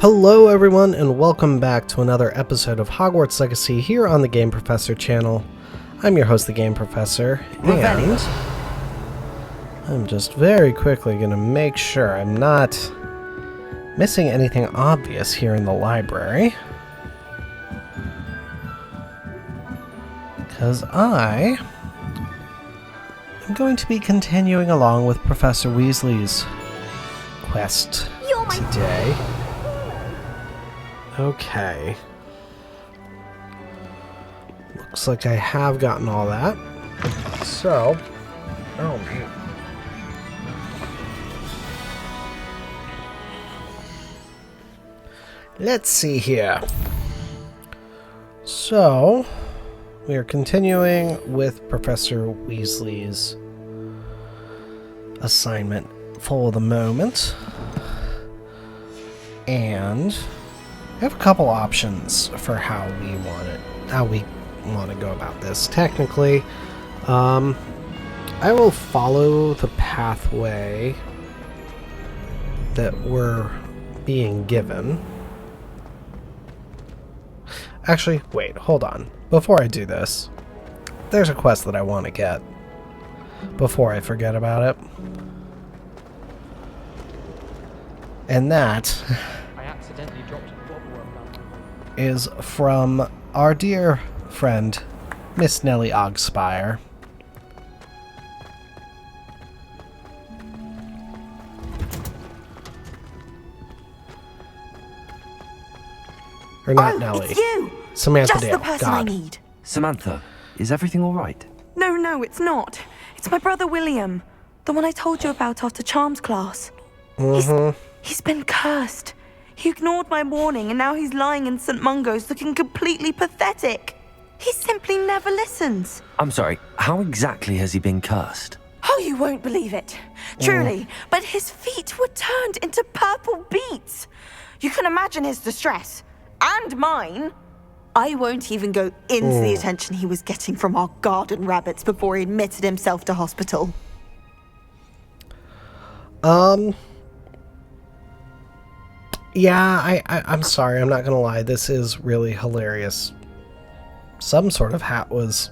Hello everyone, and welcome back to another episode of Hogwarts Legacy here on the Game Professor channel. I'm your host, the Game Professor, and I'm just very quickly going to make sure I'm not missing anything obvious here in the library. Because I am going to be continuing along with Professor Weasley's quest today. Okay. Looks like I have gotten all that. So, oh man. Let's see here. So, we are continuing with Professor Weasley's assignment for the moment. And we have a couple options for how we want to go about this. Technically, I will follow the pathway that we're being given. Actually, wait, hold on. Before I do this, there's a quest that I want to get before I forget about it. And that is from our dear friend, Miss Nellie Ogspire. Or not Nellie. It's you! Samantha Just Dale. the person I need. Samantha, is everything all right? No, it's not. It's my brother William. The one I told you about after Charms class. He's been cursed. He ignored my warning and now he's lying in St. Mungo's looking completely pathetic. He simply never listens. I'm sorry, how exactly has he been cursed? Oh, you won't believe it. Truly, but his feet were turned into purple beets. You can imagine his distress. And mine. I won't even go into the attention he was getting from our garden rabbits before he admitted himself to hospital. Yeah, I'm sorry, I'm not gonna lie, this is really hilarious. Some sort of hat was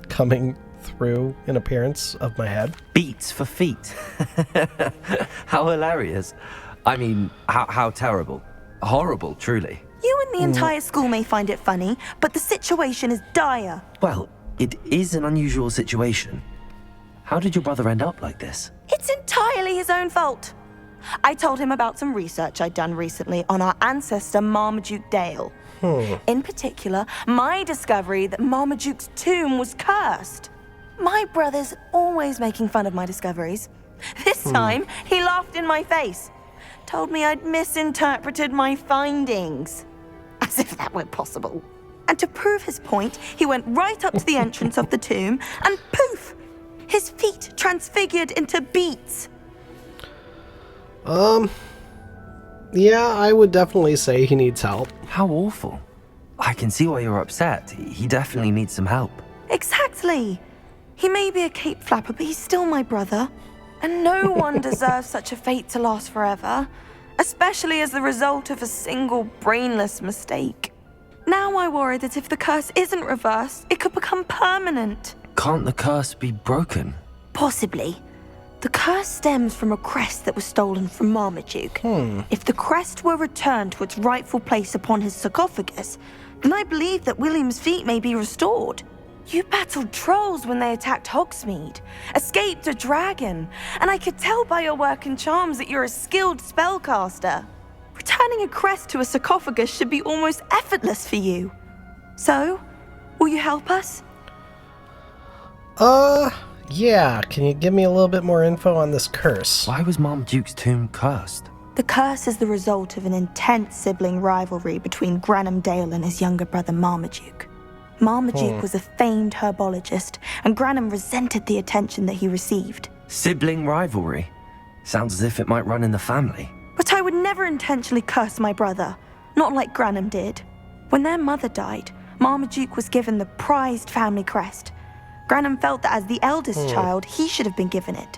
coming through in appearance of my head. Beats for feet. How hilarious. I mean, how terrible. Horrible, truly. You and the entire school may find it funny, but the situation is dire. Well, it is an unusual situation. How did your brother end up like this? It's entirely his own fault. I told him about some research I'd done recently on our ancestor Marmaduke Dale. In particular, my discovery that Marmaduke's tomb was cursed. My brother's always making fun of my discoveries. This time, he laughed in my face. Told me I'd misinterpreted my findings. As if that were possible. And to prove his point, he went right up to the entrance of the tomb and poof! His feet transfigured into beets. Yeah, I would definitely say he needs help. How awful. I can see why you're upset. He definitely needs some help. Exactly. He may be a cape flapper, but he's still my brother. And no one deserves such a fate to last forever, especially as the result of a single brainless mistake. Now I worry that if the curse isn't reversed, it could become permanent. Can't the curse be broken? Possibly. The curse stems from a crest that was stolen from Marmaduke. If the crest were returned to its rightful place upon his sarcophagus, then I believe that William's feet may be restored. You battled trolls when they attacked Hogsmeade, escaped a dragon, and I could tell by your work in charms that you're a skilled spellcaster. Returning a crest to a sarcophagus should be almost effortless for you. So, will you help us? Yeah, can you give me a little bit more info on this curse? Why was Marmaduke's tomb cursed? The curse is the result of an intense sibling rivalry between Granum Dale and his younger brother Marmaduke. Marmaduke was a famed herbologist, and Granum resented the attention that he received. Sibling rivalry? Sounds as if it might run in the family. But I would never intentionally curse my brother, not like Granum did. When their mother died, Marmaduke was given the prized family crest. Granum felt that as the eldest child, he should have been given it.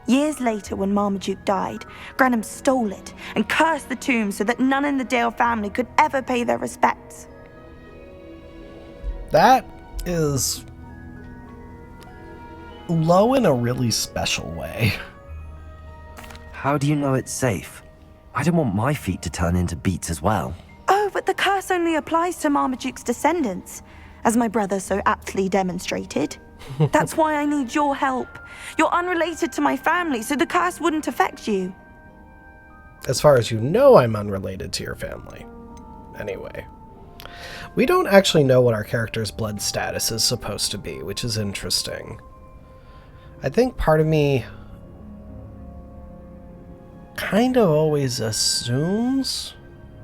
Years later, when Marmaduke died, Garnuf stole it and cursed the tomb so that none in the Dale family could ever pay their respects. That is low in a really special way. How do you know it's safe? I don't want my feet to turn into beets as well. Oh, but the curse only applies to Marmaduke's descendants, as my brother so aptly demonstrated. That's why I need your help. You're unrelated to my family, so the curse wouldn't affect you. As far as you know, I'm unrelated to your family. Anyway. We don't actually know what our character's blood status is supposed to be, which is interesting. I think part of me kind of always assumes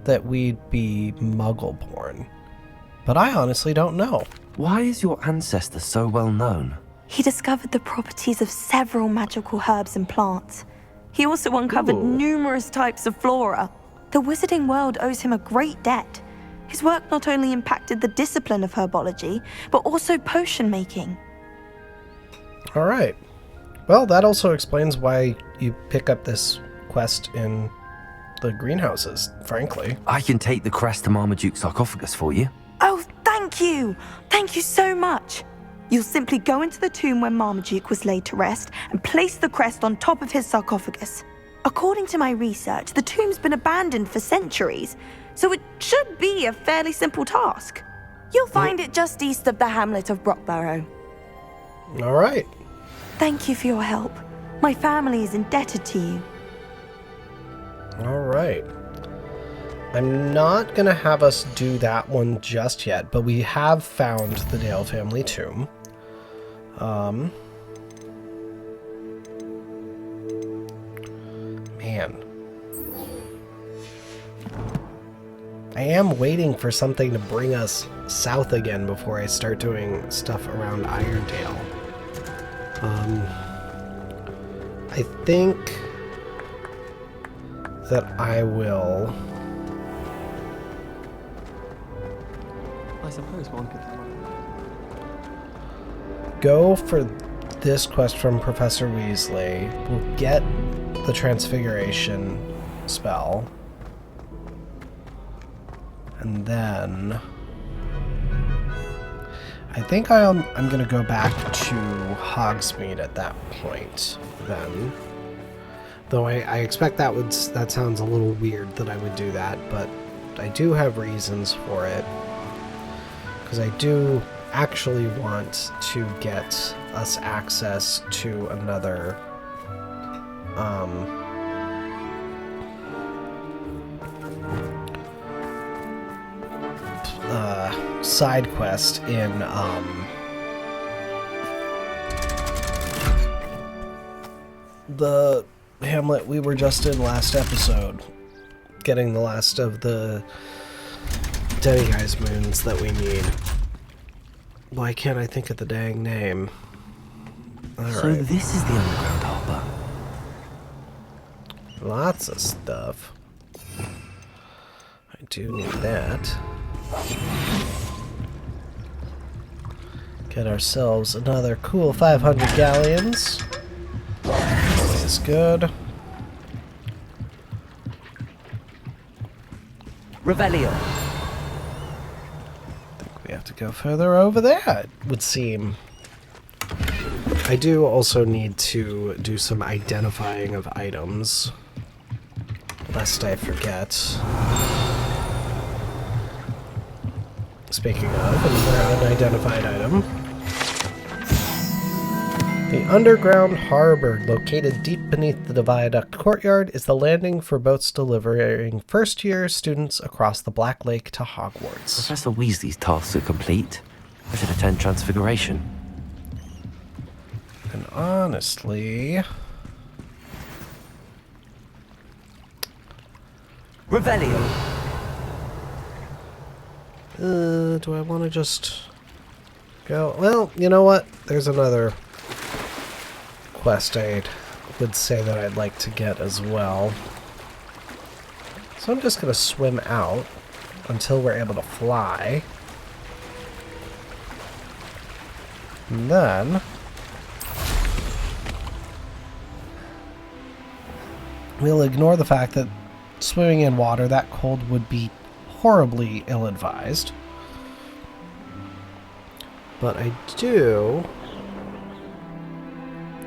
that we'd be Muggle-born. But I honestly don't know. Why is your ancestor so well known? He discovered the properties of several magical herbs and plants. He also uncovered numerous types of flora. The wizarding world owes him a great debt. His work not only impacted the discipline of herbology, but also potion making. All right. Well, that also explains why you pick up this quest in the greenhouses, frankly. I can take the crest to Marmaduke's sarcophagus for you. Oh, thank you! Thank you so much! You'll simply go into the tomb where Marmaduke was laid to rest and place the crest on top of his sarcophagus. According to my research, the tomb's been abandoned for centuries, so it should be a fairly simple task. You'll find it just east of the hamlet of Brocburrow. All right. Thank you for your help. My family is indebted to you. All right. I'm not going to have us do that one just yet, but we have found the Dale family tomb. Man. I am waiting for something to bring us south again before I start doing stuff around Irondale. I think that I will... I suppose one could go for this quest from Professor Weasley. We'll get the Transfiguration spell. And then... I think I'm going to go back to Hogsmeade at that point, then. Though I expect that sounds a little weird that I would do that, but I do have reasons for it. Because I do actually want to get us access to another side quest in the hamlet we were just in last episode, getting the last of the Demiguise moons that we need. Why can't I think of the dang name? So this is the underground harbour. Lots of stuff. I do need that. Get ourselves another cool 500 galleons. Always good. Revelio. We have to go further over there, it would seem. I do also need to do some identifying of items, lest I forget. Speaking of, another unidentified item. The underground harbor, located deep beneath the viaduct courtyard, is the landing for boats delivering first-year students across the Black Lake to Hogwarts. Professor Weasley's tasks are complete. I should attend Transfiguration. And honestly... Revelio! Do I want to just go? Well, you know what? There's another quest I would say that I'd like to get as well. So I'm just going to swim out until we're able to fly. And then... we'll ignore the fact that swimming in water that cold would be horribly ill-advised. But I do...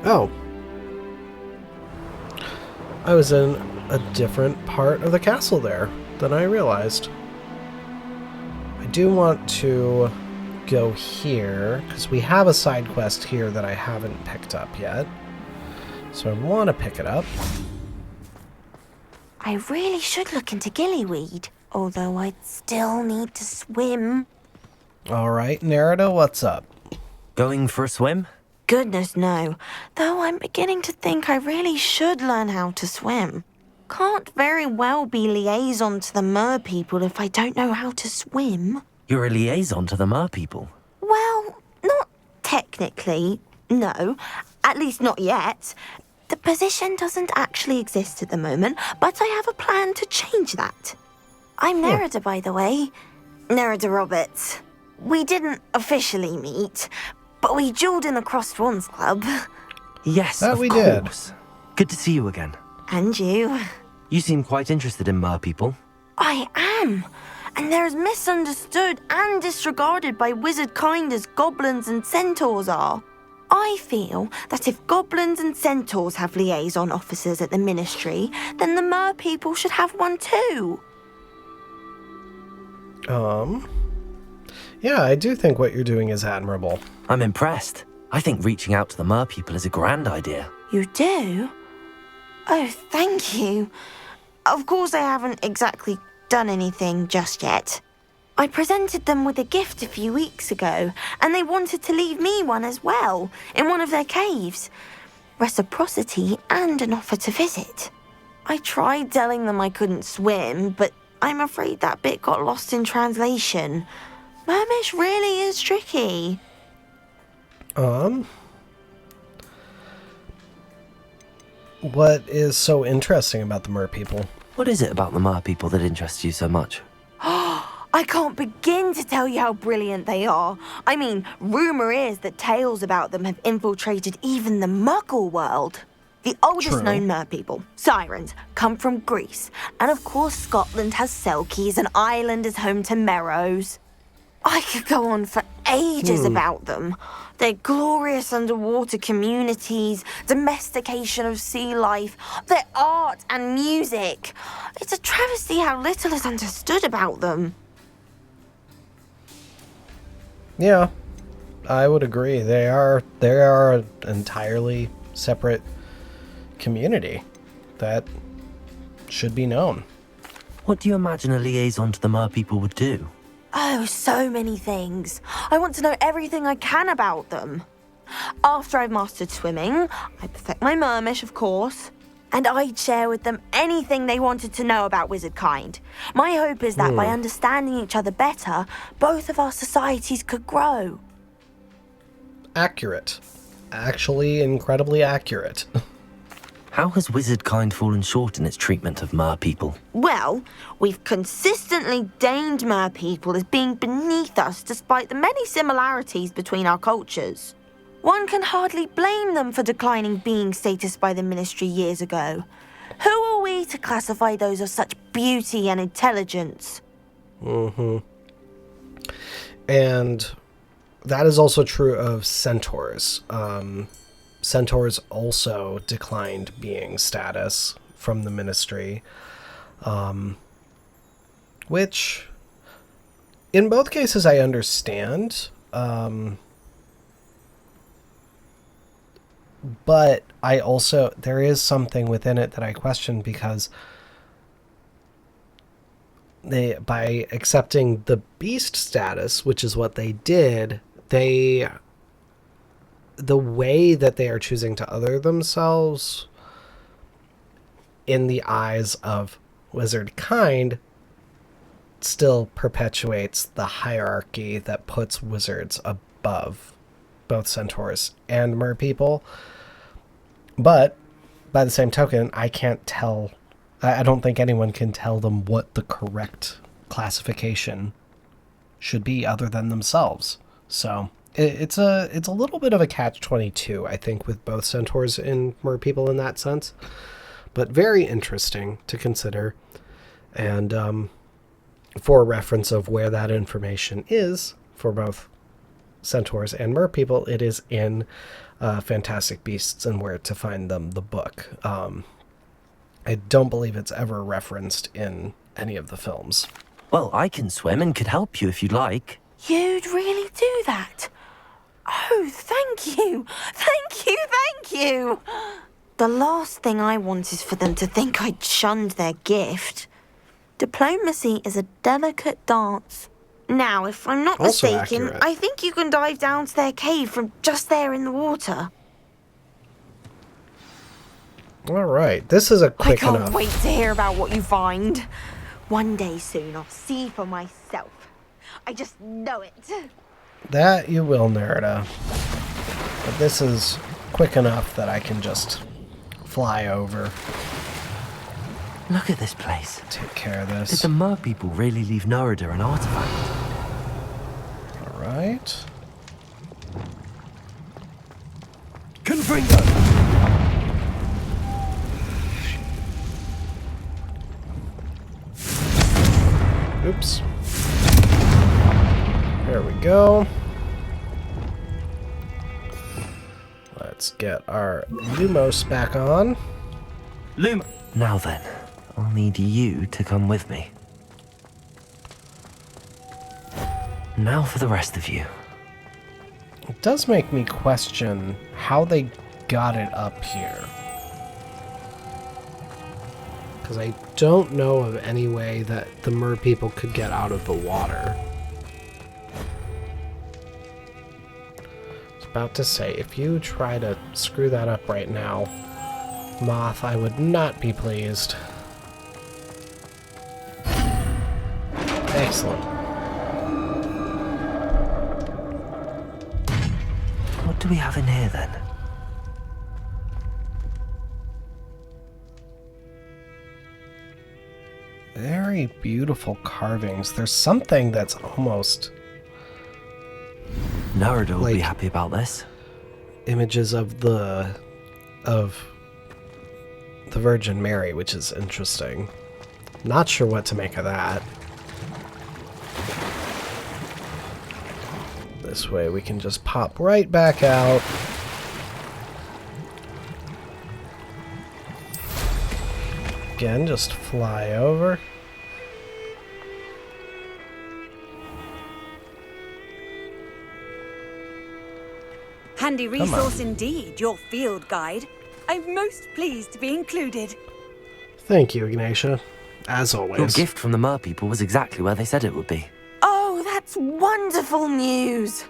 Oh. I was in a different part of the castle there than I realized. I do want to go here, because we have a side quest here that I haven't picked up yet. So I want to pick it up. I really should look into gillyweed, although I'd still need to swim. Alright, Nerida, what's up? Going for a swim? Goodness, no. Though I'm beginning to think I really should learn how to swim. Can't very well be liaison to the mer people if I don't know how to swim. You're a liaison to the mer people. Well, not technically, no. At least not yet. The position doesn't actually exist at the moment, but I have a plan to change that. I'm Nerida, by the way. Nerida Roberts. We didn't officially meet, but we duelled in the Crossed Swans Club. Yes, That of we did. course. Good to see you again. And you. You seem quite interested in mer people. I am. And they're as misunderstood and disregarded by wizard kind as goblins and centaurs are. I feel that if goblins and centaurs have liaison officers at the ministry, then the mer people should have one too. Yeah, I do think what you're doing is admirable. I'm impressed. I think reaching out to the mer people is a grand idea. You do? Oh, thank you. Of course I haven't exactly done anything just yet. I presented them with a gift a few weeks ago, and they wanted to leave me one as well, in one of their caves. Reciprocity and an offer to visit. I tried telling them I couldn't swim, but I'm afraid that bit got lost in translation. Mermish really is tricky. What is so interesting about the mer people? What is it about the mer people that interests you so much? I can't begin to tell you how brilliant they are. I mean, rumour is that tales about them have infiltrated even the Muggle world. The oldest known mer people, sirens, come from Greece. And of course Scotland has Selkies and Ireland is home to Merrows. I could go on for ages about them. Their glorious underwater communities, domestication of sea life, their art and music. It's a travesty how little is understood about them. Yeah, I would agree. They are an entirely separate community that should be known. What do you imagine a liaison to the mer people would do? Oh, so many things. I want to know everything I can about them. After I've mastered swimming, I perfect my mermish, of course, and I'd share with them anything they wanted to know about wizard kind. My hope is that by understanding each other better, both of our societies could grow. Accurate. Actually, incredibly accurate. How has wizard kind fallen short in its treatment of mer people? Well, we've consistently deemed mer people as being beneath us despite the many similarities between our cultures. One can hardly blame them for declining being status by the ministry years ago. Who are we to classify those of such beauty and intelligence? And that is also true of centaurs. Centaurs also declined being status from the ministry, which in both cases I understand, but I also, there is something within it that I question, because they, by accepting the beast status, which is what they did, the way that they are choosing to other themselves in the eyes of wizard kind still perpetuates the hierarchy that puts wizards above both centaurs and mer people. But by the same token, I can't tell, I don't think anyone can tell them what the correct classification should be other than themselves. So it's a little bit of a catch-22, I think, with both centaurs and mer people in that sense. but very interesting to consider. And for reference of where that information is for both centaurs and merpeople, it is in Fantastic Beasts and Where to Find Them, the book. I don't believe it's ever referenced in any of the films. Well, I can swim and could help you if you'd like. You'd really do that? Oh, thank you! Thank you, thank you! The last thing I want is for them to think I'd shunned their gift. Diplomacy is a delicate dance. Now, if I'm not Also mistaken, accurate. I think you can dive down to their cave from just there in the water. All right, this is a I quick can't enough. wait to hear about what you find. One day soon, I'll see for myself. I just know it. That you will, Nerida. But this is quick enough that I can just fly over, Look at this place. take care of Did this. the mer people really leave Nerida an artifact? All right. Confringo! Oops. There we go. Let's get our Lumos back on. Loom. Now then, I'll need you to come with me. Now for the rest of you. It does make me question how they got it up here. Because I don't know of any way that the mer people could get out of the water. I was about to say, if you try to screw that up right now, Moth, I would not be pleased. Excellent. What do we have in here then? Very beautiful carvings. There's something that's almost Nerida will be Like- happy about this. images of the Virgin Mary, which is interesting. Not sure what to make of that. This way we can just pop right back out. Again, just fly over. Handy resource indeed, your field guide. I'm most pleased to be included. Thank you, Ignatia. As Your always. gift from the mer people was exactly where they said it would be. Oh, that's wonderful news.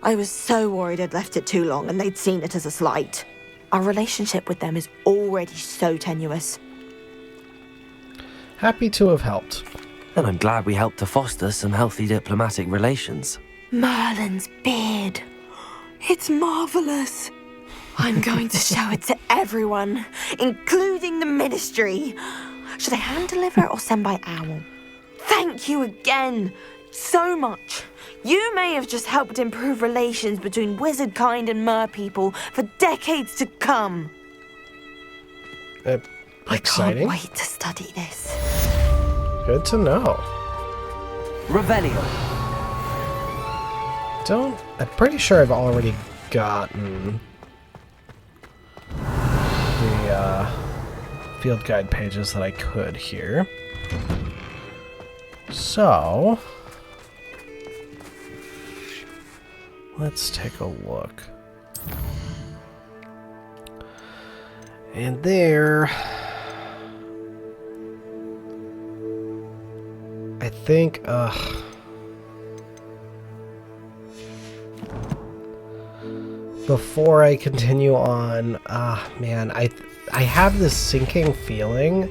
I was so worried I'd left it too long and they'd seen it as a slight. Our relationship with them is already so tenuous. Happy to have helped. And I'm glad we helped to foster some healthy diplomatic relations. Merlin's beard. It's marvelous. I'm going to show it to everyone, including the ministry. Should I hand deliver it or send by owl? Thank you again so much. You may have just helped improve relations between wizard kind and mer people for decades to come. Exciting. I can't wait to study this. Good to know. Revelio. I'm pretty sure I've already gotten the field guide pages that I could here. So, let's take a look. And there, I think, before I continue on, man, I have this sinking feeling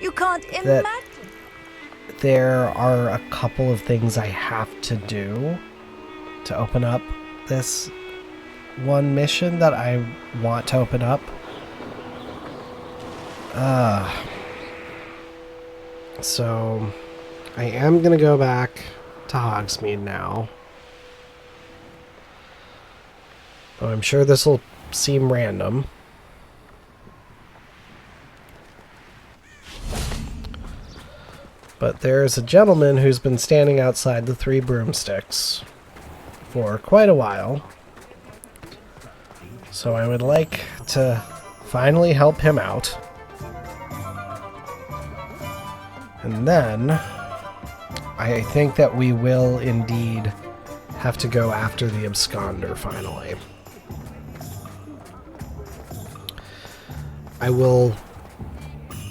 You can't That- imagine. there are a couple of things I have to do to open up this one mission that I want to open up. So I am gonna go back to Hogsmeade now. Oh, I'm sure this will seem random. But there's a gentleman who's been standing outside the Three Broomsticks for quite a while. So I would like to finally help him out. And then I think that we will indeed have to go after the Absconder finally. I will,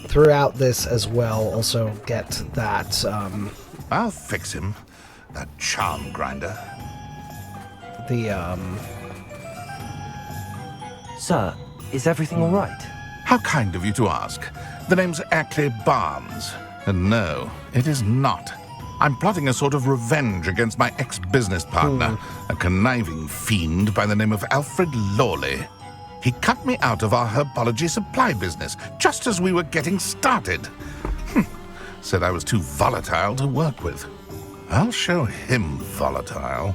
throughout this as well, also get that, I'll fix him, that charm grinder. Sir, is everything all right? How kind of you to ask. The name's Ackley Barnes. And no, it is not. I'm plotting a sort of revenge against my ex-business partner, a conniving fiend by the name of Alfred Lawley. He cut me out of our herbology supply business just as we were getting started. Said I was too volatile to work with. I'll show him volatile.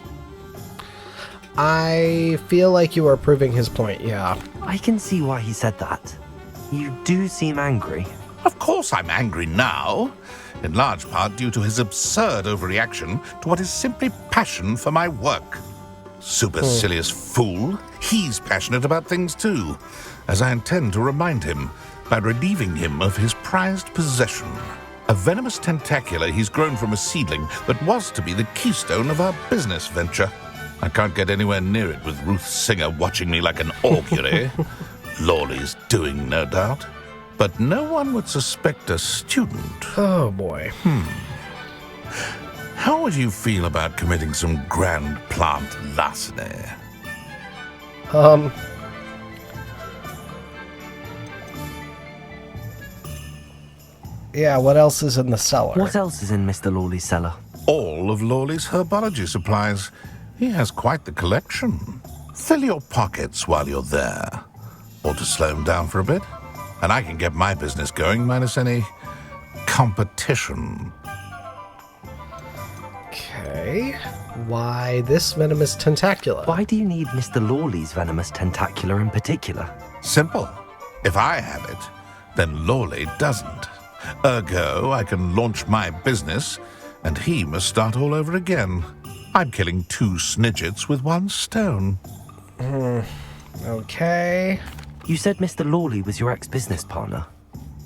I feel like you are proving his point, yeah. I can see why he said that. You do seem angry. Of course I'm angry now, in large part due to his absurd overreaction to what is simply passion for my work. Supercilious fool, he's passionate about things too, as I intend to remind him by relieving him of his prized possession. A venomous tentacula he's grown from a seedling that was to be the keystone of our business venture. I can't get anywhere near it with Ruth Singer watching me like an augury. Lawley's doing, no doubt. But no one would suspect a student. Oh, boy. How would you feel about committing some grand plant larceny? Yeah, what else is in the cellar? What else is in Mr. Lawley's cellar? All of Lawley's herbology supplies. He has quite the collection. Fill your pockets while you're there. Or to slow him down for a bit. And I can get my business going minus any competition. Okay. Why this venomous tentacula? Why do you need Mr. Lawley's venomous tentacula in particular? Simple. If I have it, then Lawley doesn't. Ergo, I can launch my business, and he must start all over again. I'm killing 2 snidgets with 1 stone. Okay. You said Mr. Lawley was your ex-business partner.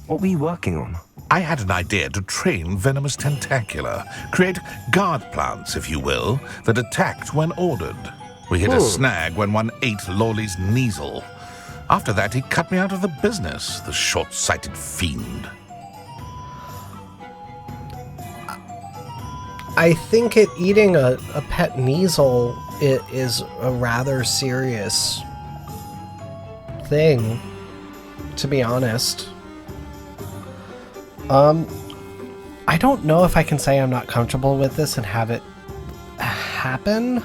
What were you working on? I had an idea to train venomous tentacula, create guard plants, if you will, that attacked when ordered. We hit a snag when one ate Lawley's Kneasel. After that, he cut me out of the business, the short-sighted fiend. I think eating a pet Kneasel is a rather serious thing, to be honest. I don't know if I can say I'm not comfortable with this and have it happen.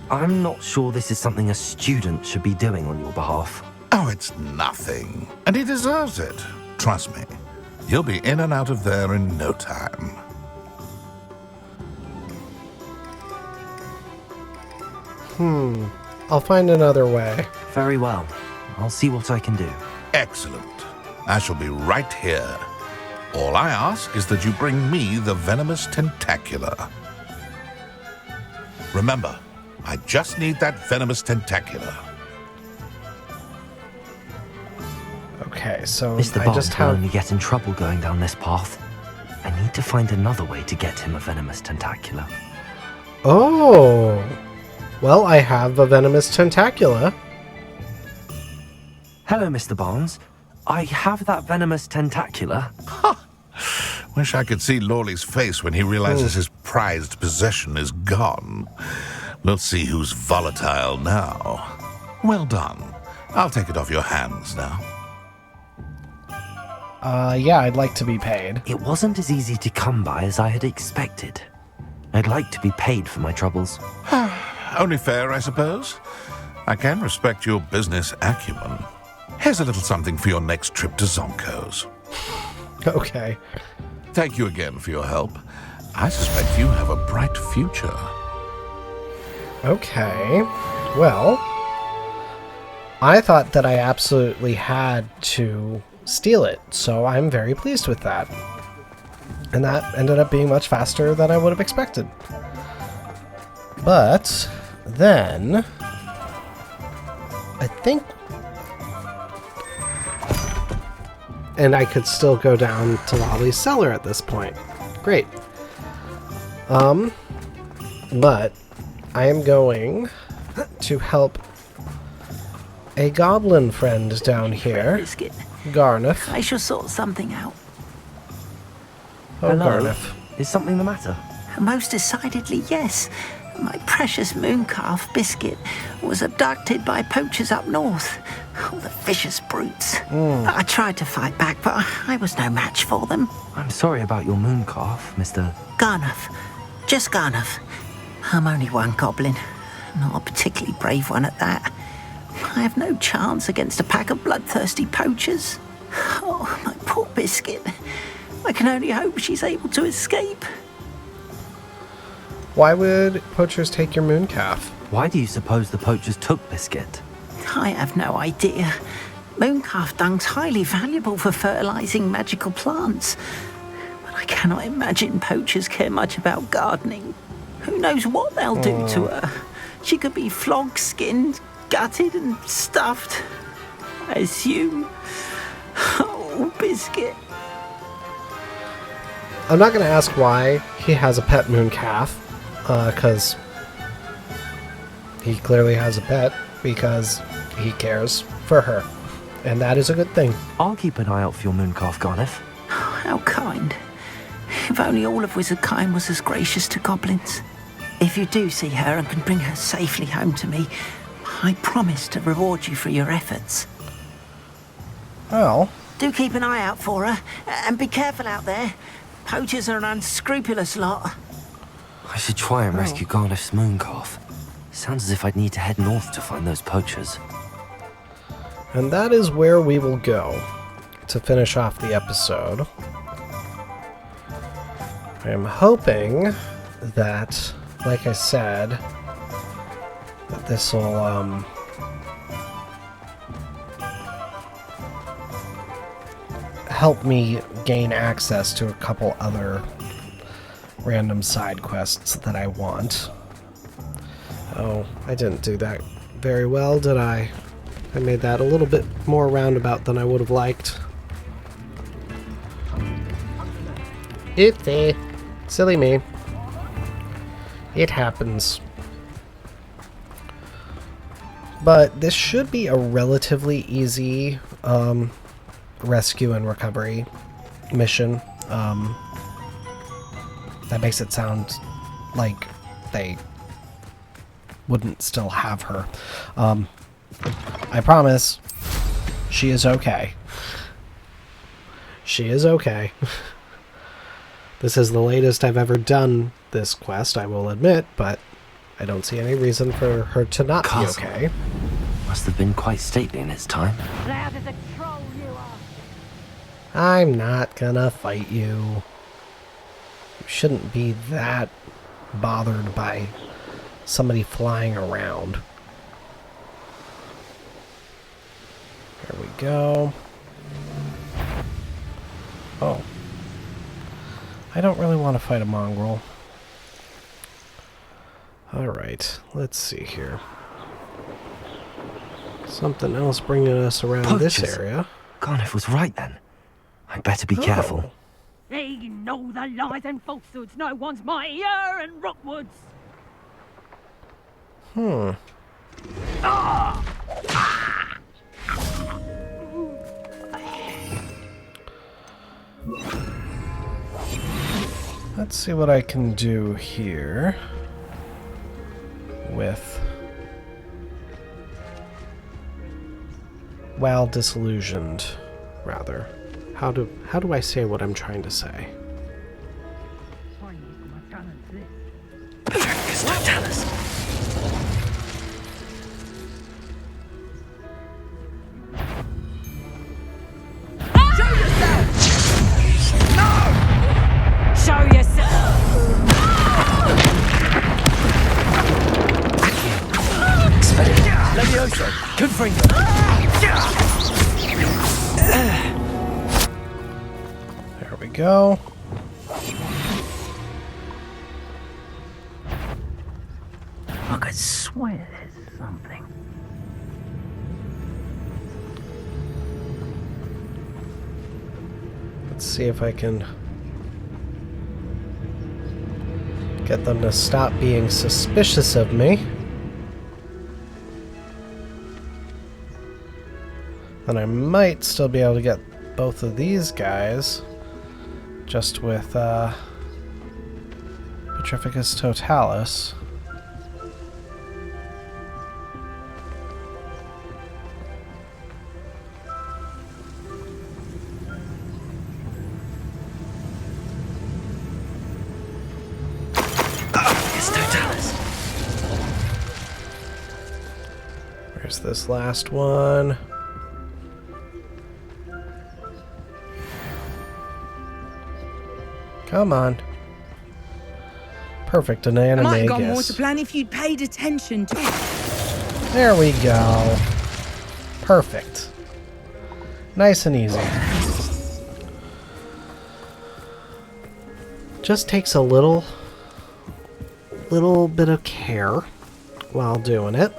I'm not sure this is something a student should be doing on your behalf. Oh, it's nothing. And he deserves it. Trust me. He'll be in and out of there in no time. I'll find another way. Very well. I'll see what I can do. Excellent. I shall be right here. All I ask is that you bring me the venomous tentacula. Remember, I just need that venomous tentacula. Okay, so Mr. I Barnes just will have... only get in trouble going down this path. I need to find another way to get him a venomous tentacula. Oh! Well, I have a venomous tentacula. Hello, Mr. Barnes. I have that venomous tentacula. Wish I could see Lawley's face when he realizes his prized possession is gone. We'll see who's volatile now. Well done. I'll take it off your hands now. Yeah, I'd like to be paid. It wasn't as easy to come by as I had expected. I'd like to be paid for my troubles. Only fair, I suppose. I can respect your business acumen. Here's a little something for your next trip to Zonko's. Okay. Thank you again for your help. I suspect you have a bright future. Okay. Well, I thought that I absolutely had to steal it, so I'm very pleased with that. And that ended up being much faster than I would have expected. But then I think, and I could still go down to Lolly's cellar at this point. Great. But I am going to help a goblin friend down here, Biscuit. Garnuf. I shall sort something out. Oh, Hello? Garnuf. Is something the matter? Most decidedly, yes. My precious Mooncalf, Biscuit, was abducted by poachers up north. Oh, the vicious brutes. I tried to fight back, but I was no match for them. I'm sorry about your Mooncalf, Mr. Garnuf. Just Garnuf. I'm only one goblin. Not a particularly brave one at that. I have no chance against a pack of bloodthirsty poachers. Oh, my poor Biscuit. I can only hope she's able to escape. Why would poachers take your Mooncalf? Why do you suppose the poachers took Biscuit? I have no idea. Mooncalf dung's highly valuable for fertilizing magical plants. But I cannot imagine poachers care much about gardening. Who knows what they'll do to her? She could be flogged, skinned, gutted and stuffed. I assume. Oh, Biscuit. I'm not going to ask why he has a pet Mooncalf, because he clearly has a pet, because he cares for her. And that is a good thing. I'll keep an eye out for your Mooncalf, Garnuf. How kind. If only all of Wizardkind was as gracious to goblins. If you do see her and can bring her safely home to me, I promise to reward you for your efforts. Well, Do keep an eye out for her, and be careful out there. Poachers are an unscrupulous lot. I should try and rescue Garnuf's Mooncalf. Sounds as if I'd need to head north to find those poachers. and that is where we will go to finish off the episode. I am hoping that, like I said, that this will help me gain access to a couple other random side quests that I want. Oh, I didn't do that very well, did I? I made that a little bit more roundabout than I would have liked. Oopsie. Silly me. It happens. But this should be a relatively easy rescue and recovery mission. That makes it sound like they wouldn't still have her. I promise, she is okay. She is okay. This is the latest I've ever done this quest, I will admit, but I don't see any reason for her to not Castle. be okay. Must have been quite stately in its time. Loud as a troll you are. I'm not gonna fight you. You shouldn't be that bothered by somebody flying around. There we go. Oh. I don't really want to fight a mongrel. Alright, let's see here. Something else bringing us around this Poachers. area. Garnuf was right then. I'd better be careful. They know the lies and falsehoods no one's mightier in Rockwoods. Let's see what I can do here with while disillusioned, rather. How do I say what I'm trying to say? Show yourself! Levioso! Confringo! There we go. I could swear there's something. Let's see if I can get them to stop being suspicious of me. And I might still be able to get both of these guys just with Petrificus Totalis. Where's this last one? Come on. Perfect, an animagus. Might have gone more to plan if you'd paid attention to. There we go. Perfect. Nice and easy. Just takes a little bit of care while doing it.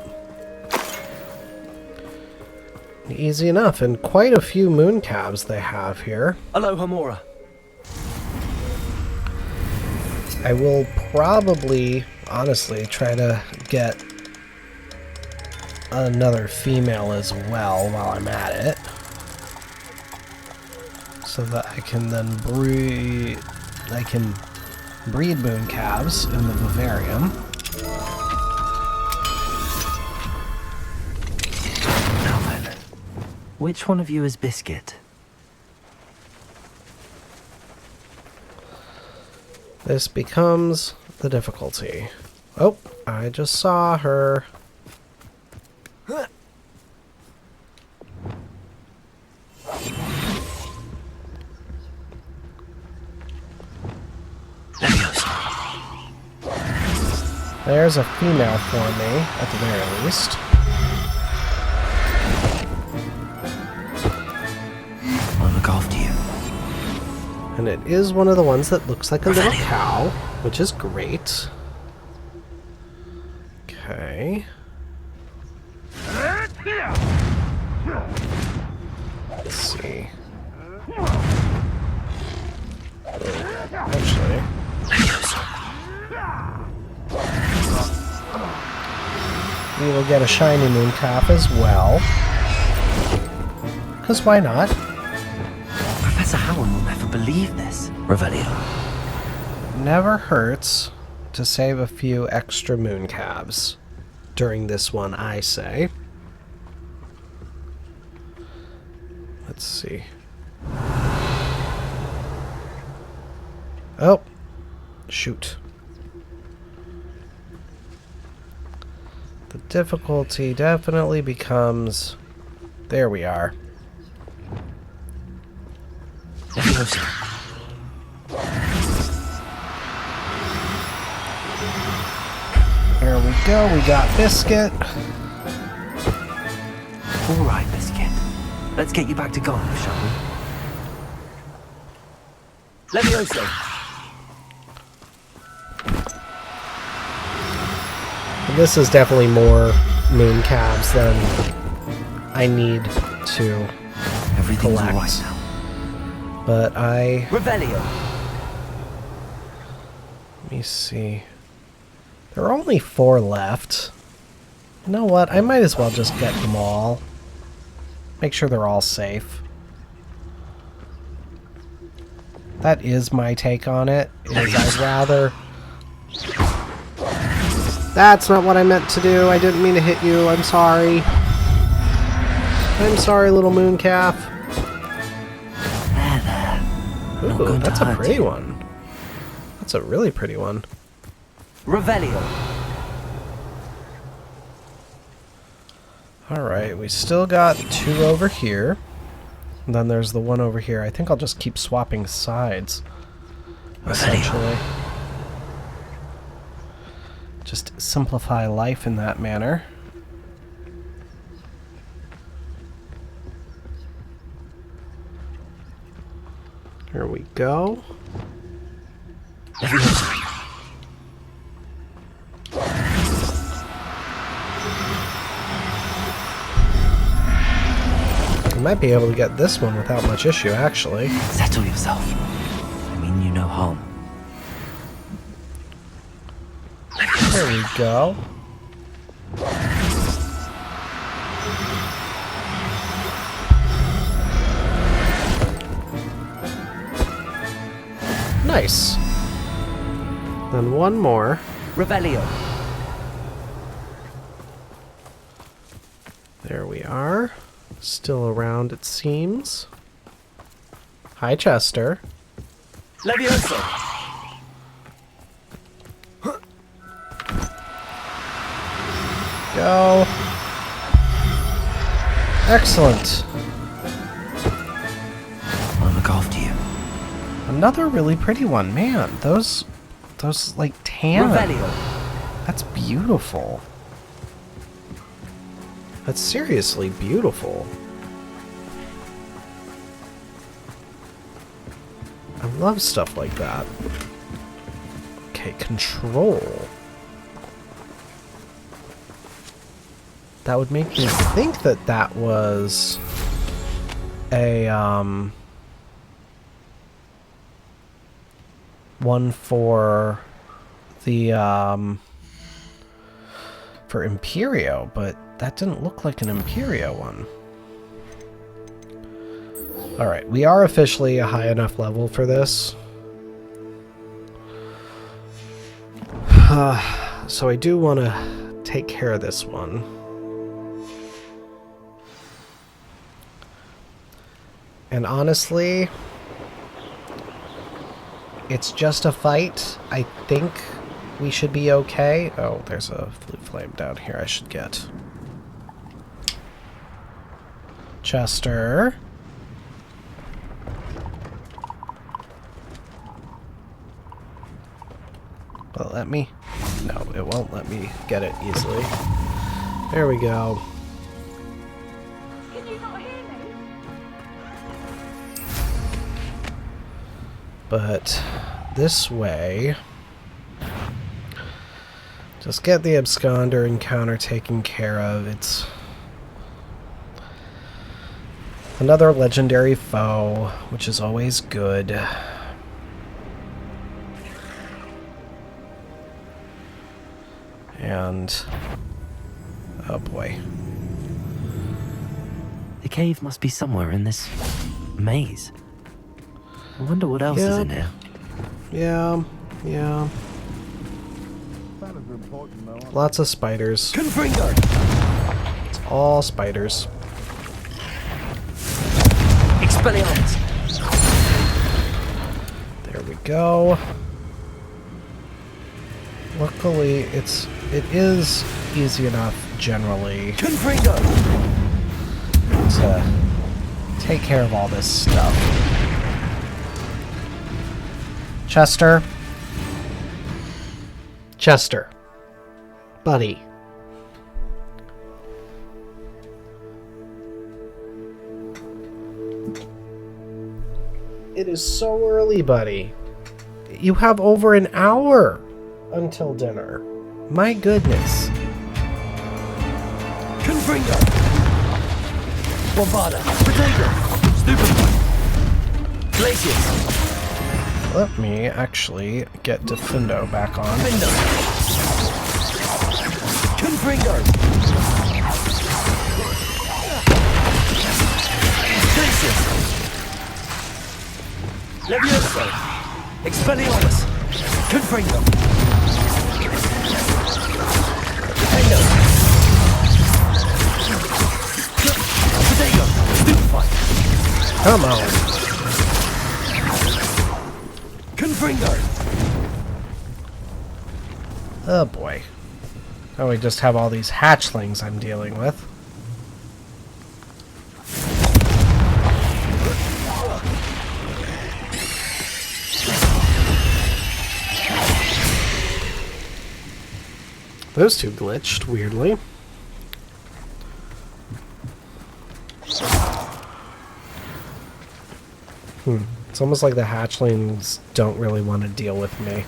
Easy enough, and quite a few mooncalves they have here. Aloha Mora. I will probably, honestly, try to get another female as well while I'm at it, so that I can then breed mooncalves in the vivarium. Now then, which one of you is Biscuit? This becomes the difficulty. Oh, I just saw her. There's a female for me, at the very least. I'll look after you. And it is one of the ones that looks like a little cow, which is great. Okay. Let's see. Actually. We will get a shiny mooncalf as well. Because why not? Professor Howard will never believe this. Revelio. Never hurts to save a few extra mooncalves during this one, I say. Let's see. Oh, shoot. The difficulty definitely becomes... There we are. There we go, we got Biscuit. Alright, Biscuit. Let's get you back to Garnuf, shall we? Levioso! This is definitely more mooncalves than I need to Everything's collect. all right now. But I... Revelio! Let me see. There are only 4 left. You know what? I might as well just get them all. Make sure they're all safe. That is my take on it. I'd rather... That's not what I meant to do. I didn't mean to hit you. I'm sorry. I'm sorry, little mooncalf. Ooh, that's a pretty one. That's a really pretty one. Revelio. Alright, we still got 2 over here. And then there's the one over here. I think I'll just keep swapping sides. Essentially. Just simplify life in that manner. Here we go. We might be able to get this one without much issue, actually. Settle yourself. I mean you no harm. There we go. Nice. Then one more. Revelio. There we are. Still around, it seems. Hi, Chester. Levioso. Go. Excellent. I'll look after you. Another really pretty one. Man, those like tan. Revelio. That's beautiful. That's seriously beautiful. I love stuff like that. Okay, control. That would make me think that that was a one for the for Imperio, but that didn't look like an Imperio one. Alright, we are officially a high enough level for this. So I do want to take care of this one. And honestly, it's just a fight. I think we should be okay. Oh, there's a flute flame down here I should get. Chester. Will it let me? No, it won't let me get it easily. There we go. Can you not hear me? But this way, just get the Absconder encounter taken care of. It's another legendary foe, which is always good. And oh boy. The cave must be somewhere in this maze. I wonder what else is in here. Yeah. Lots of spiders. Confringo! It's all spiders. Expelliarmus! There we go. Luckily, it is easy enough generally Confringo! to take care of all this stuff. Chester. Chester. Buddy. It is so early, buddy. You have over an hour until dinner. My goodness. Confringo! Bombada! Potato! Stupefy! Glacius! Let me actually get Defindo back on. Findo! Confringo! Glacius! Levioso! Expelliarmus! Confringo! Potato! Potato! Stupefy! Come on. Confringo! Oh boy. Oh, we just have all these hatchlings I'm dealing with. Those two glitched, weirdly. It's almost like the hatchlings don't really want to deal with me,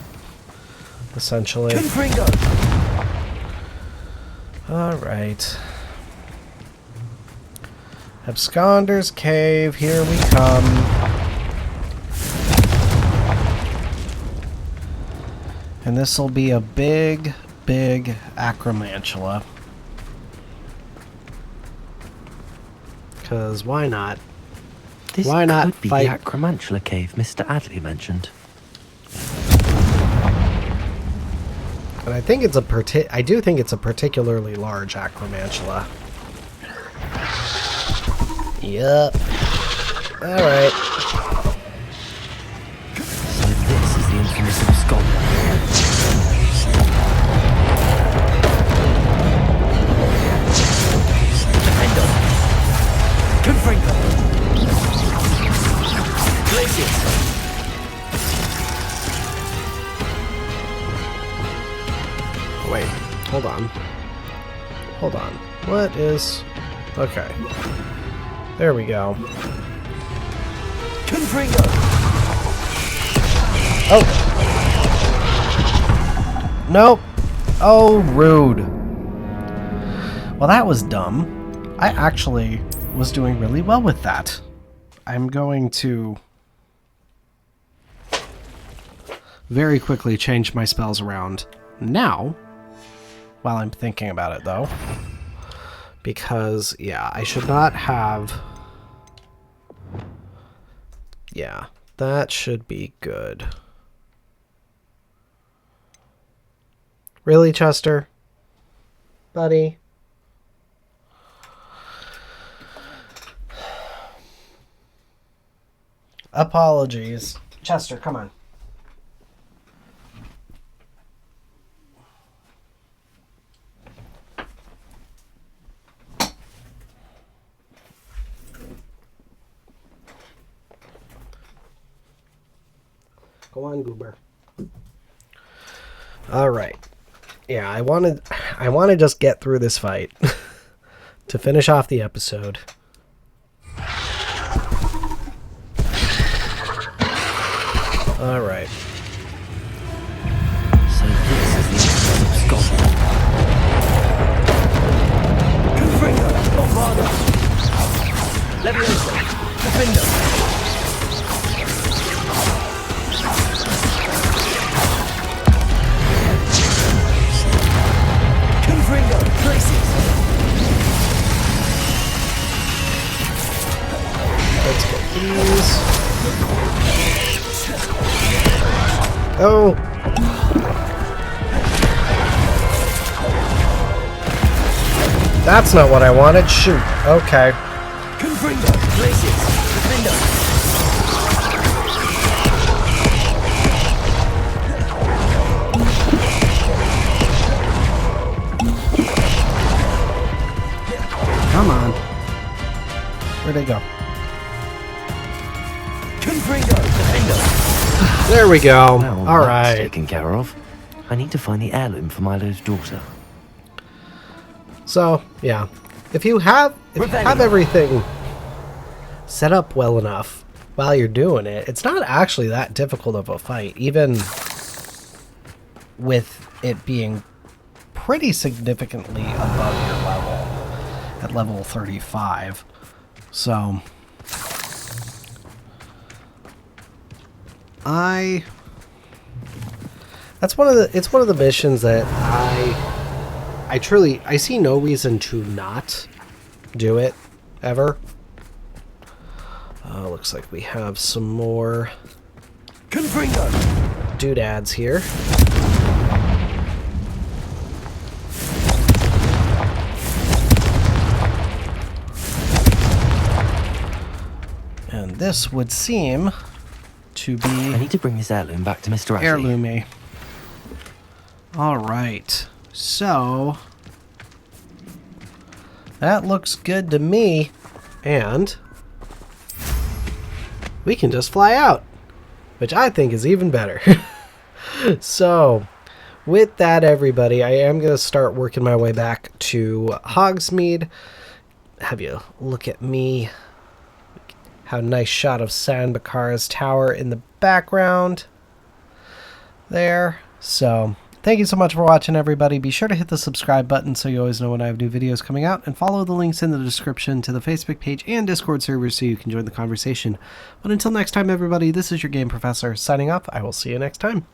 essentially. Alright. Asconder's cave, here we come. And this will be a big, big Acromantula. Because why not? This why not could be fight? the Acromantula cave Mr. Adley mentioned. And I think it's I do think it's a particularly large Acromantula. Yep. Alright. So this is the infamous Asconder. Defender. Confringo. Glacius. Wait, hold on. Hold on. What is... Okay. There we go. Confringo. Oh! Nope. Oh, rude. Well, that was dumb. I actually was doing really well with that. I'm going to very quickly change my spells around now, while I'm thinking about it, though. Because, yeah, I should not have... Yeah, that should be good. Really, Chester? Buddy? Apologies. Chester, come on. Go on, Goober. All right. Yeah, I want to just get through this fight to finish off the episode. All right. So this is the infamous Scotland. Confringo. Bombardo. Leviosa. Defender. Confringo. Places. Let's get these. Oh! That's not what I wanted. Shoot. Okay. Confringo. Places. Defender. Come on. Where'd they go? Confringo. Defender. There we go. Well, all that's right. taken care of. I need to find the heirloom for Milo's daughter. So, yeah. If you have everything set up well enough while you're doing it, it's not actually that difficult of a fight, even with it being pretty significantly above your level at level 35. So, it's one of the missions that I see no reason to not do it ever. Looks like we have some more doodads here. And this would seem to be... I need to bring this heirloom back to Mr. Ashley. Heirloomy. Alright. So... that looks good to me. And... we can just fly out. Which I think is even better. So... with that, everybody, I am going to start working my way back to Hogsmeade. Have you look at me. How nice shot of Sanbakara's tower in the background there. So, thank you so much for watching, everybody. Be sure to hit the subscribe button so you always know when I have new videos coming out, and follow the links in the description to the Facebook page and Discord server so you can join the conversation. But until next time, everybody, this is your Game Professor signing off. I will see you next time.